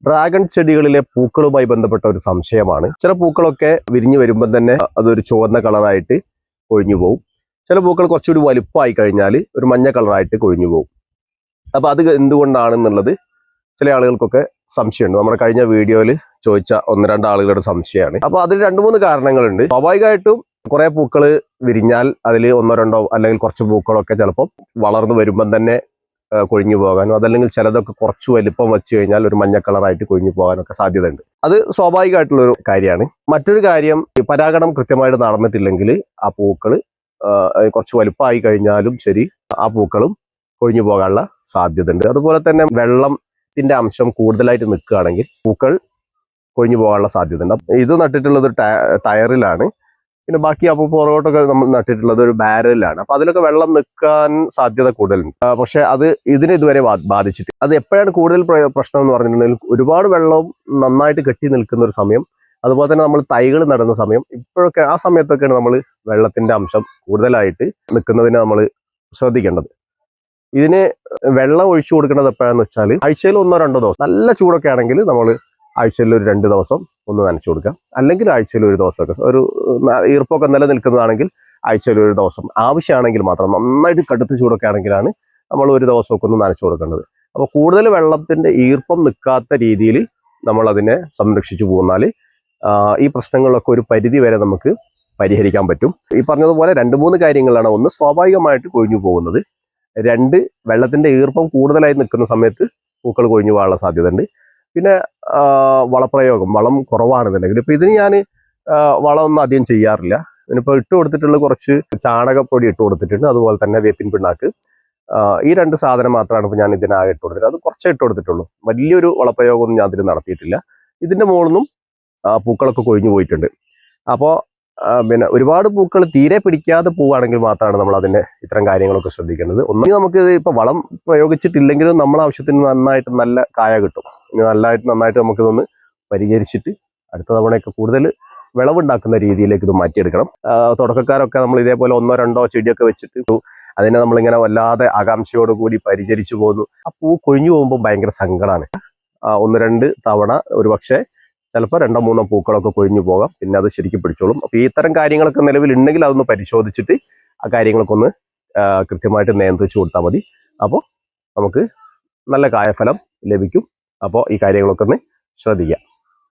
Dragon ചെടികളിലെ പൂക്കളുമായി ബന്ധപ്പെട്ട ഒരു സംശയമാണ്. ചില പൂക്കളൊക്കെ വിരിഞ്ഞു വരുമ്പോൾ തന്നെ അതൊരു ചുവന്ന കളറായിട്ട് കൊഴിഞ്ഞു പോകും. ചില പൂക്കൾ കുറച്ചുകൂടി വലുപ്പമായി കഴിഞ്ഞാൽ ഒരു മഞ്ഞ കളറായിട്ട് കൊഴിഞ്ഞു പോകും. അപ്പൊ അത് എന്തുകൊണ്ടാണെന്നുള്ളത് ചില ആളുകൾക്കൊക്കെ സംശയമുണ്ട്. നമ്മുടെ കഴിഞ്ഞ വീഡിയോയിൽ ചോദിച്ച 1-2 ആളുകളുടെ സംശയമാണ്. അപ്പൊ അതിൽ 2-3 കാരണങ്ങളുണ്ട്. സ്വാഭാവികമായിട്ടും കുറെ പൂക്കൾ വിരിഞ്ഞാൽ അതിൽ 1-2 അല്ലെങ്കിൽ കുറച്ച് പൂക്കളൊക്കെ ചിലപ്പോൾ വളർന്നു വരുമ്പം തന്നെ കൊഴിഞ്ഞു പോകാനോ അതല്ലെങ്കിൽ ചിലതൊക്കെ കുറച്ച് വലിപ്പം വെച്ച് കഴിഞ്ഞാൽ ഒരു മഞ്ഞ കളറായിട്ട് കൊഴിഞ്ഞു പോകാനൊക്കെ സാധ്യതയുണ്ട്. അത് സ്വാഭാവികമായിട്ടുള്ളൊരു കാര്യമാണ്. മറ്റൊരു കാര്യം, പരാഗണം കൃത്യമായിട്ട് നടന്നിട്ടില്ലെങ്കിൽ ആ പൂക്കൾ കുറച്ച് വലുപ്പമായി കഴിഞ്ഞാലും ശരി ആ പൂക്കളും കൊഴിഞ്ഞു പോകാനുള്ള സാധ്യത ഉണ്ട്. അതുപോലെ തന്നെ വെള്ളത്തിന്റെ അംശം കൂടുതലായിട്ട് നിൽക്കുകയാണെങ്കിൽ പൂക്കൾ കൊഴിഞ്ഞു പോകാനുള്ള സാധ്യത ഉണ്ട്. ഇത് നട്ടിട്ടുള്ളത് ടയറിലാണ്. പിന്നെ ബാക്കി അപ്പോൾ പുറകോട്ടൊക്കെ നമ്മൾ നട്ടിട്ടുള്ളത് ഒരു ബാരലിലാണ്. അപ്പൊ അതിലൊക്കെ വെള്ളം നിൽക്കാൻ സാധ്യത കൂടുതലുണ്ട്. പക്ഷെ അത് ഇതിനെ ഇതുവരെ ബാധിച്ചിട്ട്. അത് എപ്പോഴാണ് കൂടുതൽ പ്രശ്നം എന്ന് പറഞ്ഞിട്ടുണ്ടെങ്കിൽ ഒരുപാട് വെള്ളവും നന്നായിട്ട് കെട്ടി നിൽക്കുന്ന ഒരു സമയം, അതുപോലെ തന്നെ നമ്മൾ തൈകൾ നടുന്ന സമയം, ഇപ്പോഴൊക്കെ ആ സമയത്തൊക്കെയാണ് നമ്മൾ വെള്ളത്തിന്റെ അംശം കൂടുതലായിട്ട് നിൽക്കുന്നതിന് നമ്മൾ ശ്രദ്ധിക്കേണ്ടത്. ഇതിന് വെള്ളം ഒഴിച്ചു കൊടുക്കേണ്ടത് എപ്പോഴാന്ന് വെച്ചാൽ ആഴ്ചയിൽ 1-2 ദിവസം. നല്ല ചൂടൊക്കെ ആണെങ്കിൽ നമ്മൾ ആഴ്ചയിൽ ഒരു 2 ദിവസം ഒന്ന് നനച്ചു കൊടുക്കാം. അല്ലെങ്കിൽ ആഴ്ചയിൽ ഒരു ദിവസമൊക്കെ, ഒരു ഈർപ്പൊക്കെ നിലനിൽക്കുന്നതാണെങ്കിൽ ആഴ്ചയിൽ ഒരു ദിവസം, ആവശ്യമാണെങ്കിൽ മാത്രം. നന്നായിട്ട് കടുത്ത ചൂടൊക്കെ ആണെങ്കിലാണ് നമ്മൾ ഒരു ദിവസമൊക്കെ ഒന്ന് നനച്ചു കൊടുക്കേണ്ടത്. അപ്പോൾ കൂടുതൽ വെള്ളത്തിന്റെ ഈർപ്പം നിൽക്കാത്ത രീതിയിൽ നമ്മൾ അതിനെ സംരക്ഷിച്ചു പോന്നാൽ ഈ പ്രശ്നങ്ങളൊക്കെ ഒരു പരിധി വരെ നമുക്ക് പരിഹരിക്കാൻ പറ്റും. ഈ പറഞ്ഞതുപോലെ 2-3 കാര്യങ്ങളാണ്. ഒന്ന്, സ്വാഭാവികമായിട്ട് കൊഴിഞ്ഞു പോകുന്നത്. 2, വെള്ളത്തിന്റെ ഈർപ്പം കൂടുതലായി നിൽക്കുന്ന സമയത്ത് പൂക്കൾ കൊഴിഞ്ഞു പോകാനുള്ള സാധ്യത ഉണ്ട്. പിന്നെ വളപ്രയോഗം, വളം കുറവാണെന്നുണ്ടെങ്കിൽ, ഇപ്പൊ ഇതിന് ഞാൻ വളമൊന്നും അധികം ചെയ്യാറില്ല. ഇതിനിപ്പോൾ ഇട്ട് കൊടുത്തിട്ടുള്ള കുറച്ച് ചാണകപ്പൊടി ഇട്ട് കൊടുത്തിട്ടുണ്ട്, അതുപോലെ തന്നെ വേപ്പിൻ പിണ്ണാക്ക്. ഈ 2 സാധനം മാത്രമാണ് ഇപ്പോൾ ഞാൻ ഇതിനാകെ ഇട്ട് കൊടുത്തിട്ട്. അത് കുറച്ചേ ഇട്ട് കൊടുത്തിട്ടുള്ളൂ. വലിയൊരു വളപ്രയോഗമൊന്നും ഞാൻ അതിന് നടത്തിയിട്ടില്ല. ഇതിന്റെ മുകളിൽ നിന്നും പൂക്കളൊക്കെ കൊഴിഞ്ഞു പോയിട്ടുണ്ട്. അപ്പോൾ പിന്നെ ഒരുപാട് പൂക്കൾ തീരെ പിടിക്കാതെ പോവുകയാണെങ്കിൽ മാത്രമാണ് നമ്മൾ അതിന്റെ ഇത്തരം കാര്യങ്ങളൊക്കെ ശ്രദ്ധിക്കേണ്ടത്. ഒന്നും നമുക്ക് ഇപ്പൊ വളം പ്രയോഗിച്ചിട്ടില്ലെങ്കിലും നമ്മളെ ആവശ്യത്തിന് നന്നായിട്ട് നല്ല കായ കിട്ടും. നന്നായിട്ട് നമുക്കിതൊന്ന് പരിചരിച്ചിട്ട് അടുത്ത തവണയൊക്കെ കൂടുതൽ വിളവുണ്ടാക്കുന്ന രീതിയിലേക്ക് ഇത് മാറ്റിയെടുക്കണം. തുടക്കക്കാരൊക്കെ നമ്മൾ ഇതേപോലെ 1-2 ചെടിയൊക്കെ വെച്ചിട്ട് അതിനെ നമ്മളിങ്ങനെ വല്ലാതെ ആകാംക്ഷയോടുകൂടി പരിചരിച്ചു പോകുന്നു. ആ പൂ കൊഴിഞ്ഞു പോകുമ്പോൾ ഭയങ്കര സങ്കടമാണ്. 1-2 തവണ ഒരു പക്ഷേ ചിലപ്പോൾ 2-3 പൂക്കളൊക്കെ കൊഴിഞ്ഞു പോകാം. പിന്നെ അത് ശരിക്കും പിടിച്ചോളും. അപ്പോൾ ഈ ഇത്തരം കാര്യങ്ങളൊക്കെ നിലവിലുണ്ടെങ്കിൽ അതൊന്ന് പരിശോധിച്ചിട്ട് ആ കാര്യങ്ങളൊക്കെ ഒന്ന് കൃത്യമായിട്ട് നിയന്ത്രിച്ചു കൊടുത്താൽ മതി. അപ്പോൾ നമുക്ക് നല്ല കായഫലം ലഭിക്കും. അപ്പോൾ ഈ കാര്യങ്ങളൊക്കെ ഒന്ന് ശ്രദ്ധിക്കാം.